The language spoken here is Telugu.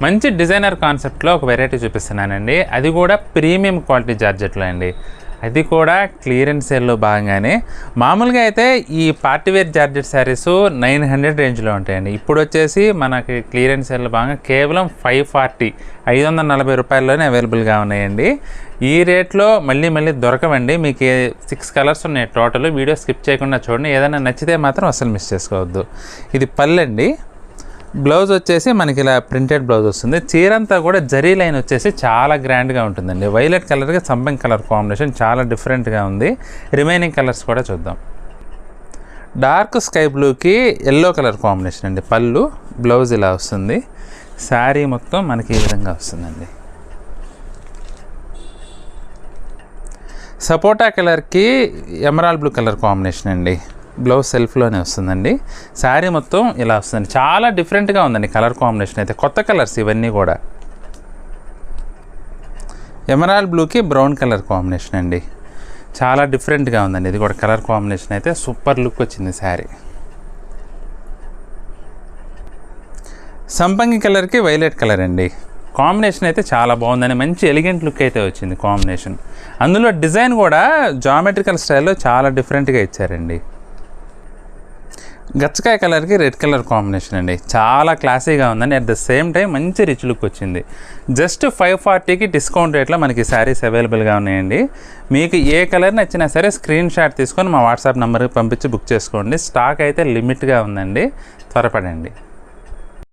మంచి డిజైనర్ కాన్సెప్ట్లో ఒక వెరైటీ చూపిస్తున్నానండి. అది కూడా ప్రీమియం క్వాలిటీ జార్జెట్లో అండి. అది కూడా క్లియరెన్స్ సేల్లో భాగంగానే. మామూలుగా అయితే ఈ పార్టీవేర్ జార్జెట్ శారీస్ 900 రేంజ్లో ఉంటాయండి. ఇప్పుడు వచ్చేసి మనకి క్లియరెన్స్ సేల్లో భాగంగా కేవలం 540 రూపాయల్లోనే అవైలబుల్గా ఉన్నాయండి. ఈ రేట్లో మళ్ళీ దొరకవండి. మీకు 6 కలర్స్ ఉన్నాయి టోటల్. వీడియో స్కిప్ చేయకుండా చూడండి. ఏదైనా నచ్చితే మాత్రం అసలు మిస్ చేసుకోవద్దు. ఇది పళ్ళండి. బ్లౌజ్ వచ్చేసి మనకి ఇలా ప్రింటెడ్ బ్లౌజ్ వస్తుంది. చీరంతా కూడా జరీ లైన్ వచ్చేసి చాలా గ్రాండ్గా ఉంటుందండి. వైలెట్ కలర్కి సంపంగి కలర్ కాంబినేషన్ చాలా డిఫరెంట్గా ఉంది. రిమైనింగ్ కలర్స్ కూడా చూద్దాం. డార్క్ స్కై బ్లూకి ఎల్లో కలర్ కాంబినేషన్ అండి. పళ్ళు, బ్లౌజ్ ఇలా వస్తుంది. శారీ మొత్తం మనకి ఈ విధంగా వస్తుందండి. సపోటా కలర్కి ఎమరాల్డ్ బ్లూ కలర్ కాంబినేషన్ అండి. బ్లౌజ్ సెల్ఫ్లోనే వస్తుందండి. శారీ మొత్తం ఇలా వస్తుంది. చాలా డిఫరెంట్గా ఉందండి కలర్ కాంబినేషన్ అయితే. కొత్త కలర్స్ ఇవన్నీ కూడా. ఎమరాల్డ్ బ్లూకి బ్రౌన్ కలర్ కాంబినేషన్ అండి. చాలా డిఫరెంట్గా ఉందండి. ఇది కూడా కలర్ కాంబినేషన్ అయితే సూపర్ లుక్ వచ్చింది శారీ. సంపంగి కలర్కి వైలెట్ కలర్ అండి. కాంబినేషన్ అయితే చాలా బాగుందని మంచి ఎలిగెంట్ లుక్ అయితే వచ్చింది కాంబినేషన్. అందులో డిజైన్ కూడా జామెట్రికల్ స్టైల్లో చాలా డిఫరెంట్గా ఇచ్చారండి. గచ్చకాయ కలర్కి రెడ్ కలర్ కాంబినేషన్ అండి. చాలా క్లాసీగా ఉందండి. అట్ ద సేమ్ టైం మంచి రిచ్ లుక్ వచ్చింది. జస్ట్ 540కి డిస్కౌంట్ రేట్లో మనకి శారీస్ అవైలబుల్గా ఉన్నాయండి. మీకు ఏ కలర్ నచ్చినా సరే స్క్రీన్ షాట్ తీసుకొని మా వాట్సాప్ నెంబర్కి పంపించి బుక్ చేసుకోండి. స్టాక్ అయితే లిమిట్గా ఉందండి. త్వరపడండి.